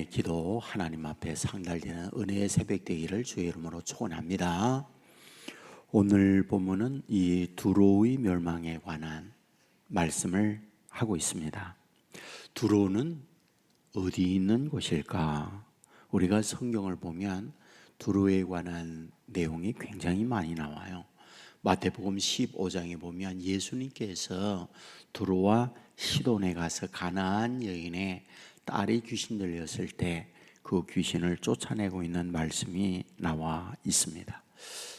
오늘의 기도 하나님 앞에 상달되는 은혜의 새벽 되기를 주의 이름으로 축원합니다. 오늘 본문은 이 두로의 멸망에 관한 말씀을 하고 있습니다. 두로는 어디 있는 곳일까? 우리가 성경을 보면 두로에 관한 내용이 굉장히 많이 나와요. 마태복음 15장에 보면 예수님께서 두로와 시돈에 가서 가나안 여인의 딸이 귀신 들렸을 때 그 귀신을 쫓아내고 있는 말씀이 나와 있습니다.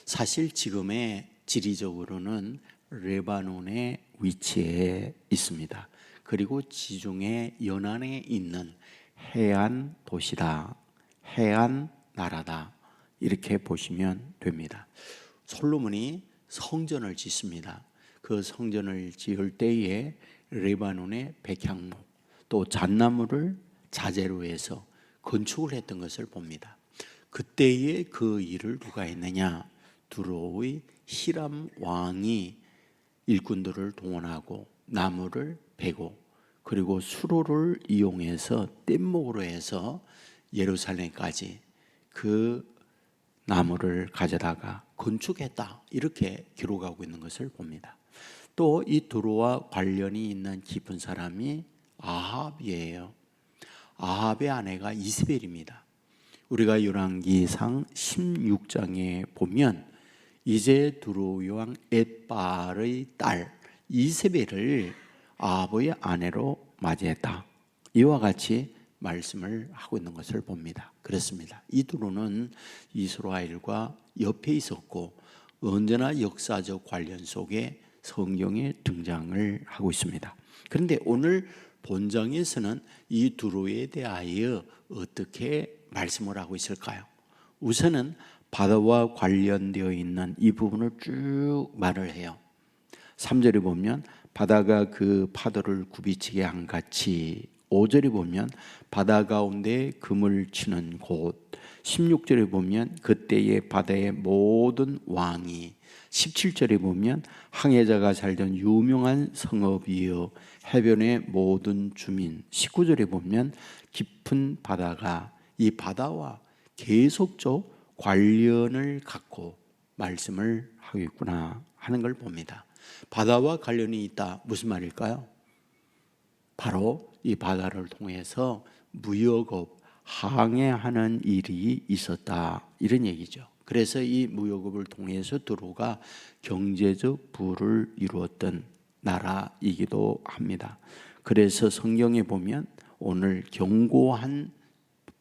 사실 지금의 지리적으로는 레바논의 위치에 있습니다. 그리고 지중해 연안에 있는 해안 도시다, 해안 나라다, 이렇게 보시면 됩니다. 솔로몬이 성전을 짓습니다. 그 성전을 지을 때에 레바논의 백향목 또 잣나무를 자재로 해서 건축을 했던 것을 봅니다. 그때에 그 일을 누가 했느냐? 두로의 히람 왕이 일꾼들을 동원하고 나무를 베고 그리고 수로를 이용해서 뗏목으로 해서 예루살렘까지 그 나무를 가져다가 건축했다, 이렇게 기록하고 있는 것을 봅니다. 또 이 두로와 관련이 있는 깊은 사람이 아합이에요. 아합의 아내가 이스벨입니다. 우리가 열왕기상 16장에 보면 이제 두로 왕 엣발의 딸 이세벨을 아합의 아내로 맞이했다, 이와 같이 말씀을 하고 있는 것을 봅니다. 그렇습니다. 이 두로는 이스라엘과 옆에 있었고 언제나 역사적 관련 속에 성경에 등장을 하고 있습니다. 그런데 오늘 본장에서는 이 두로에 대하여 어떻게 말씀을 하고 있을까요? 우선은 바다와 관련되어 있는 이 부분을 쭉 말을 해요. 3절에 보면 바다가 그 파도를 굽이치게 한 같이, 5절에 보면 바다 가운데 금을 치는 곳, 16절에 보면 그때의 바다의 모든 왕이, 17절에 보면 항해자가 살던 유명한 성읍이요 해변의 모든 주민, 19절에 보면 깊은 바다가, 이 바다와 계속적 관련을 갖고 말씀을 하고 있구나 하는 걸 봅니다. 바다와 관련이 있다, 무슨 말일까요? 바로 이 바다를 통해서 무역업, 항해하는 일이 있었다, 이런 얘기죠. 그래서 이 무역업을 통해서 두로가 경제적 부를 이루었던 나라이기도 합니다. 그래서 성경에 보면 오늘 견고한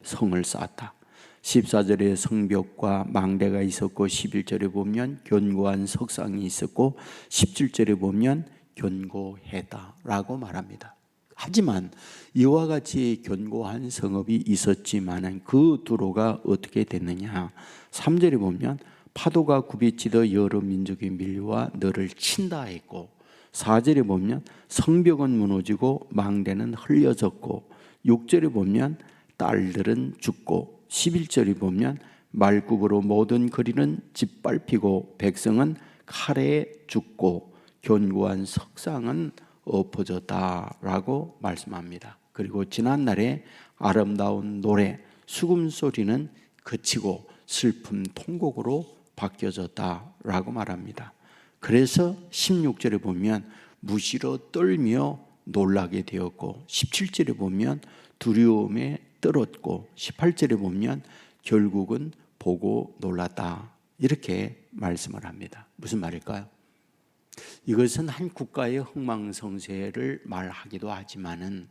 성을 쌓았다, 14절에 성벽과 망대가 있었고 11절에 보면 견고한 석상이 있었고 17절에 보면 견고했다라고 말합니다. 하지만 이와 같이 견고한 성읍이 있었지만은 그 두로가 어떻게 됐느냐? 3절에 보면 파도가 굽이치듯 여러 민족의 밀려와 너를 친다 했고, 4절에 보면 성벽은 무너지고 망대는 흘려졌고, 6절에 보면 딸들은 죽고, 11절에 보면 말굽으로 모든 거리는 짓밟히고 백성은 칼에 죽고 견고한 석상은 엎어졌다라고 말씀합니다. 그리고 지난날에 아름다운 노래, 수금소리는 그치고 슬픔 통곡으로 바뀌어졌다라고 말합니다. 그래서 16절에 보면 무시로 떨며 놀라게 되었고, 17절에 보면 두려움에 떨었고, 18절에 보면 결국은 보고 놀랐다, 이렇게 말씀을 합니다. 무슨 말일까요? 이것은 한 국가의 흥망성쇠를 말하기도 하지만은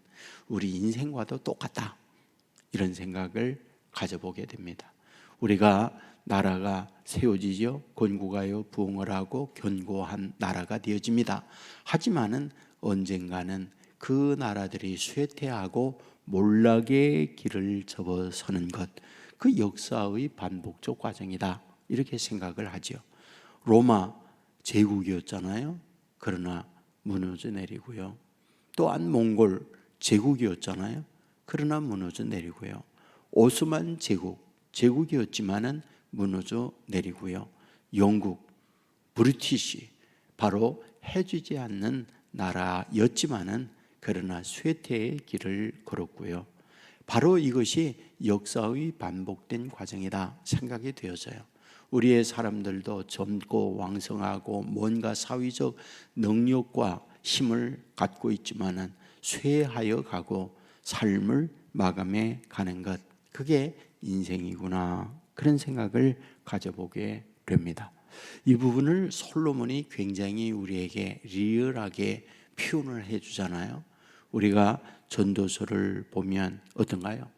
우리 인생과도 똑같다, 이런 생각을 가져보게 됩니다. 우리가 나라가 세워지죠. 건국하여 부흥을 하고 견고한 나라가 되어집니다. 하지만은 언젠가는 그 나라들이 쇠퇴하고 몰락의 길을 접어서는 것, 그 역사의 반복적 과정이다, 이렇게 생각을 하죠. 로마 제국이었잖아요. 그러나 무너져 내리고요. 또한 몽골 제국이었잖아요. 그러나 무너져 내리고요. 오스만 제국이었지만은 무너져 내리고요. 영국 브리티시, 바로 해주지 않는 나라였지만은 그러나 쇠퇴의 길을 걸었고요. 바로 이것이 역사의 반복된 과정이다 생각이 되어져요. 우리의 사람들도 젊고 왕성하고 뭔가 사회적 능력과 힘을 갖고 있지만은 쇠하여 가고 삶을 마감해 가는 것, 그게 인생이구나, 그런 생각을 가져보게 됩니다. 이 부분을 솔로몬이 굉장히 우리에게 리얼하게 표현을 해주잖아요. 우리가 전도서를 보면 어떤가요?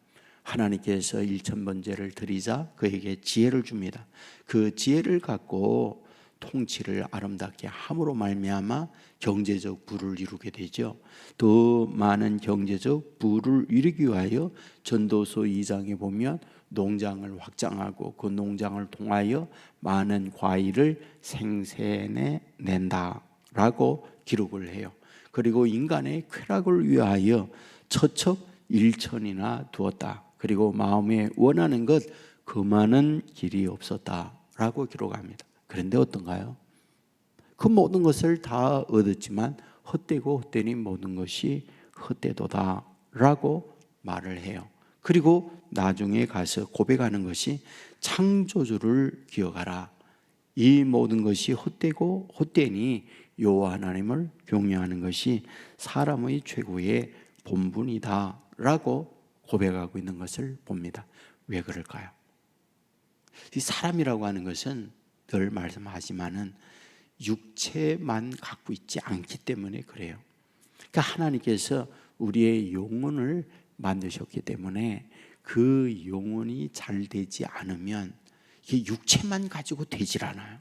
하나님께서 1000번제를 드리자 그에게 지혜를 줍니다. 그 지혜를 갖고 통치를 아름답게 함으로 말미암아 경제적 부를 이루게 되죠. 더 많은 경제적 부를 이루기 위하여 전도서 2장에 보면 농장을 확장하고 그 농장을 통하여 많은 과일을 생산해 낸다라고 기록을 해요. 그리고 인간의 쾌락을 위하여 처첩 1000이나 두었다. 그리고 마음에 원하는 것 그 많은 길이 없었다라고 기록합니다. 그런데 어떤가요? 그 모든 것을 다 얻었지만 헛되고 헛되니 모든 것이 헛되도다라고 말을 해요. 그리고 나중에 가서 고백하는 것이 창조주를 기억하라. 이 모든 것이 헛되고 헛되니 여호와 하나님을 경외하는 것이 사람의 최고의 본분이다라고 고백하고 있는 것을 봅니다. 왜 그럴까요? 이 사람이라고 하는 것은 늘 말씀하지만은 육체만 갖고 있지 않기 때문에 그래요. 그러니까 하나님께서 우리의 영혼을 만드셨기 때문에 그 영혼이 잘 되지 않으면 이게 육체만 가지고 되질 않아요.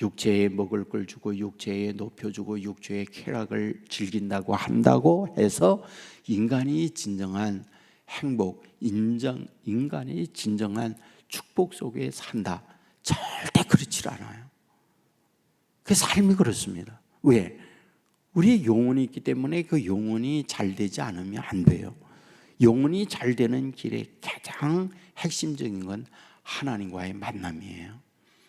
육체에 먹을 걸 주고 육체에 높여주고 육체의 쾌락을 즐긴다고 한다고 해서 인간이 진정한 행복, 인간이 진정한 축복 속에 산다, 절대 그렇지 않아요. 그 삶이 그렇습니다. 왜? 우리의 영혼이 있기 때문에 그 영혼이 잘 되지 않으면 안 돼요. 영혼이 잘 되는 길의 가장 핵심적인 건 하나님과의 만남이에요.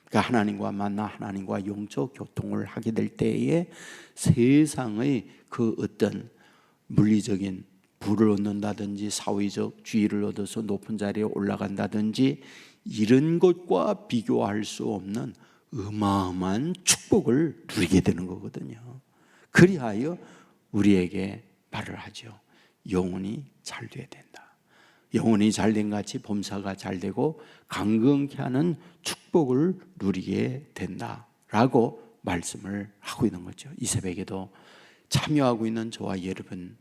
그러니까 하나님과 만나 하나님과 영적 교통을 하게 될 때에 세상의 그 어떤 물리적인 부를 얻는다든지 사회적 지위를 얻어서 높은 자리에 올라간다든지 이런 것과 비교할 수 없는 어마어마한 축복을 누리게 되는 거거든요. 그리하여 우리에게 말을 하죠. 영혼이 잘 돼야 된다. 영혼이 잘된 같이 범사가 잘 되고 강건케 하는 축복을 누리게 된다라고 말씀을 하고 있는 거죠. 이 새벽에도 참여하고 있는 저와 여러분,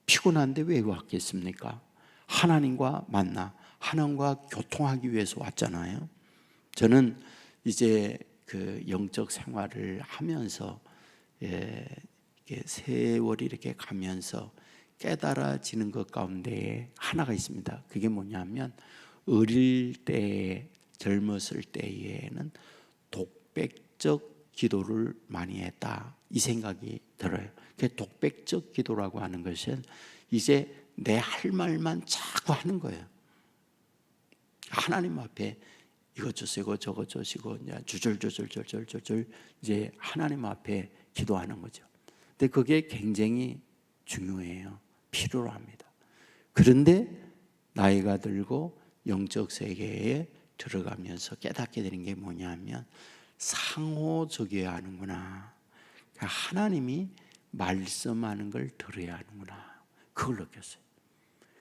피곤한데 왜 왔겠습니까? 하나님과 만나 하나님과 교통하기 위해서 왔잖아요. 저는 이제 그 영적 생활을 하면서 세월이 이렇게 가면서 깨달아지는 것 가운데 하나가 있습니다. 그게 뭐냐면 어릴 때, 젊었을 때에는 독백적 기도를 많이 했다, 이 생각이 들어요. 독백적 기도라고 하는 것은 이제 내 할 말만 자꾸 하는 거예요. 하나님 앞에 이것 주시고 저것 주시고 주절주절 이제 하나님 앞에 기도하는 거죠. 근데 그게 굉장히 중요해요. 필요로 합니다. 그런데 나이가 들고 영적 세계에 들어가면서 깨닫게 되는 게 뭐냐면 상호적이어야 하는구나. 그러니까 하나님이 말씀하는 걸 들어야 하는구나. 그걸 느꼈어요.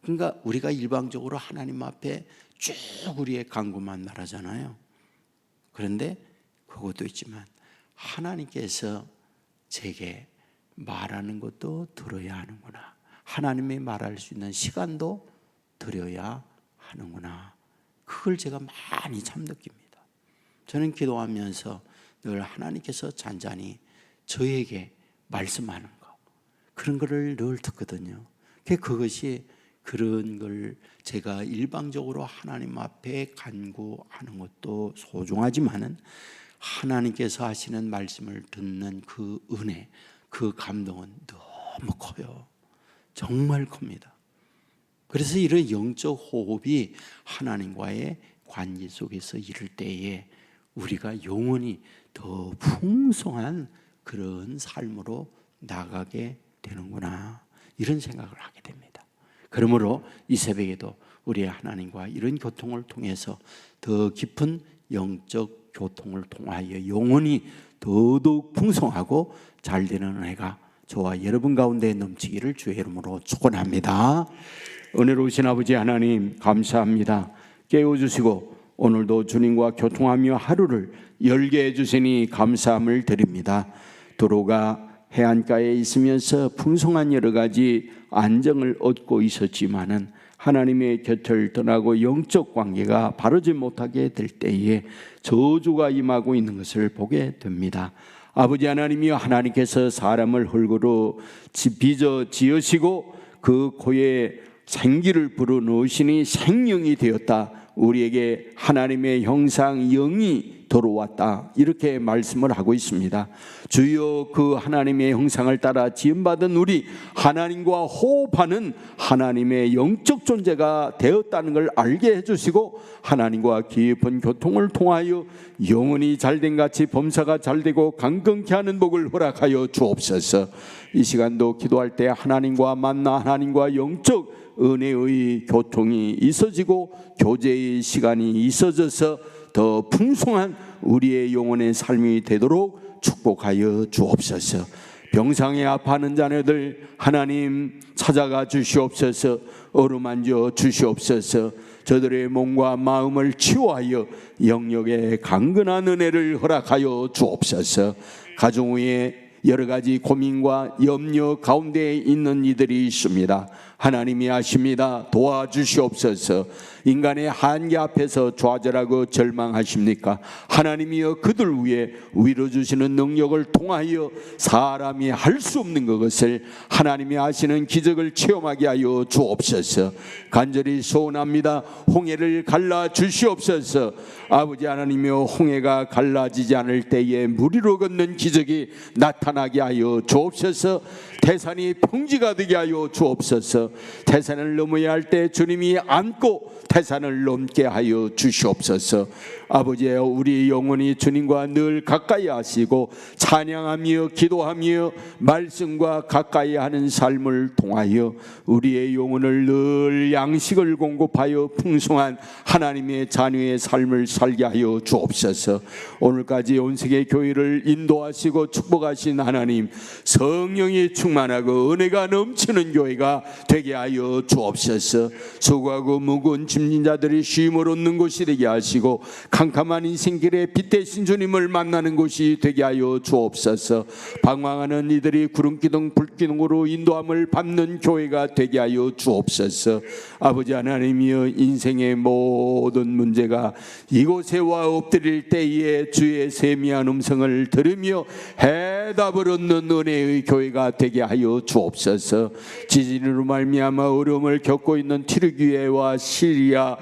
그러니까 우리가 일방적으로 하나님 앞에 쭉 우리의 간구만 말하잖아요. 그런데 그것도 있지만 하나님께서 제게 말하는 것도 들어야 하는구나. 하나님이 말할 수 있는 시간도 드려야 하는구나. 그걸 제가 많이 참 느낍니다. 저는 기도하면서 늘 하나님께서 잔잔히 저에게 말씀하는 거, 그런 거를 늘 듣거든요. 그것이 그런 걸 제가 일방적으로 하나님 앞에 간구하는 것도 소중하지만은 하나님께서 하시는 말씀을 듣는 그 은혜, 그 감동은 너무 커요. 정말 큽니다. 그래서 이런 영적 호흡이 하나님과의 관계 속에서 이룰 때에 우리가 영원히 더 풍성한 그런 삶으로 나가게 되는구나, 이런 생각을 하게 됩니다. 그러므로 이 새벽에도 우리의 하나님과 이런 교통을 통해서 더 깊은 영적 교통을 통하여 영혼이 더더욱 풍성하고 잘 되는 은혜가 저와 여러분 가운데 넘치기를 주의 이름으로 축원합니다. 은혜로우신 아버지 하나님 감사합니다. 깨워주시고 오늘도 주님과 교통하며 하루를 열게 해주시니 감사함을 드립니다. 도로가 해안가에 있으면서 풍성한 여러 가지 안정을 얻고 있었지만은 하나님의 곁을 떠나고 영적 관계가 바르지 못하게 될 때에 저주가 임하고 있는 것을 보게 됩니다. 아버지 하나님이여, 하나님께서 사람을 흙으로 빚어 지으시고 그 코에 생기를 불어넣으시니 생명이 되었다. 우리에게 하나님의 형상 영이 들어왔다, 이렇게 말씀을 하고 있습니다. 주여, 그 하나님의 형상을 따라 지음받은 우리, 하나님과 호흡하는 하나님의 영적 존재가 되었다는 걸 알게 해주시고 하나님과 깊은 교통을 통하여 영혼이 잘된 같이 범사가 잘되고 강건케 하는 복을 허락하여 주옵소서. 이 시간도 기도할 때 하나님과 만나 하나님과 영적 은혜의 교통이 있어지고 교제의 시간이 있어져서 더 풍성한 우리의 영혼의 삶이 되도록 축복하여 주옵소서. 병상에 아파하는 자녀들 하나님 찾아가 주시옵소서. 어루만져 주시옵소서. 저들의 몸과 마음을 치유하여 영역에 강건한 은혜를 허락하여 주옵소서. 가정 위에 여러 가지 고민과 염려 가운데 있는 이들이 있습니다. 하나님이 아십니다. 도와주시옵소서. 인간의 한계 앞에서 좌절하고 절망하십니까? 하나님이여, 그들 위에 위로 주시는 능력을 통하여 사람이 할 수 없는 것을 하나님이 하시는 기적을 체험하게 하여 주옵소서. 간절히 소원합니다. 홍해를 갈라 주시옵소서. 아버지 하나님이여, 홍해가 갈라지지 않을 때에 무리로 걷는 기적이 나타나게 하여 주옵소서. 태산이 평지가 되게 하여 주옵소서. 태산을 넘어야 할 때 주님이 안고 태산을 넘게 하여 주시옵소서. 아버지여, 우리 영혼이 주님과 늘 가까이 하시고 찬양하며 기도하며 말씀과 가까이 하는 삶을 통하여 우리의 영혼을 늘 양식을 공급하여 풍성한 하나님의 자녀의 삶을 살게 하여 주옵소서. 오늘까지 온 세계 교회를 인도하시고 축복하신 하나님, 성령이 충만하고 은혜가 넘치는 교회가 되게 하여 주옵소서. 수고하고 무거운 짐진 자들이 쉼을 얻는 곳이 되게 하시고 캄캄한 인생길에 빛 대신 주님을 만나는 곳이 되게 하여 주옵소서. 방황하는 이들이 구름기둥 불기둥으로 인도함을 받는 교회가 되게 하여 주옵소서. 아버지 하나님이여, 인생의 모든 문제가 이곳에 와 엎드릴 때에 주의 세미한 음성을 들으며 해답을 얻는 은혜의 교회가 되게 하여 주옵소서. 지진으로 말미암아 어려움을 겪고 있는 튀르기예와 시리아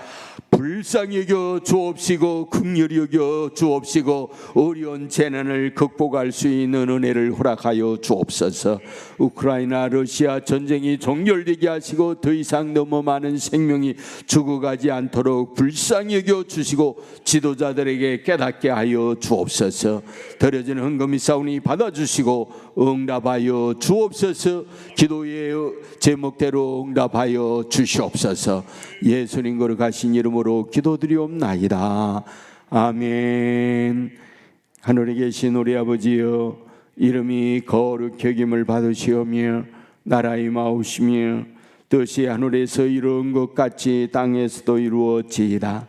불쌍히 여겨 주옵시고 긍휼히 여겨 주옵시고 어려운 재난을 극복할 수 있는 은혜를 허락하여 주옵소서. 우크라이나 러시아 전쟁이 종결되게 하시고 더 이상 너무 많은 생명이 죽어가지 않도록 불쌍히 여겨 주시고 지도자들에게 깨닫게 하여 주옵소서. 더려진 헌금이 싸우니 받아주시고 응답하여 주옵소서. 기도의 제목대로 응답하여 주시옵소서. 예수님 거룩하신 이름으로 기도드리옵나이다. 아멘. 하늘에 계신 우리 아버지여, 이름이 거룩히 여김을 받으시오며 나라의 마우시며 뜻이 하늘에서 이루은 것 같이 땅에서도 이루어지이다.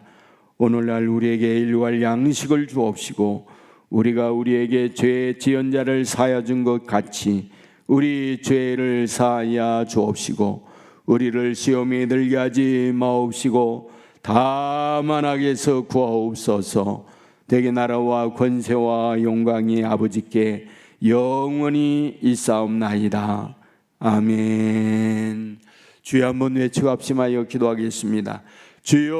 오늘날 우리에게 일용할 양식을 주옵시고 우리가 우리에게 죄 지은 자를 사하여 준 것 같이 우리 죄를 사하여 주옵시고 우리를 시험에 들게 하지 마옵시고 다만 악에서 구하옵소서. 대개 나라와 권세와 영광이 아버지께 영원히 있사옵나이다. 아멘. 주여, 한번 외치고 합심하여 기도하겠습니다. 주여,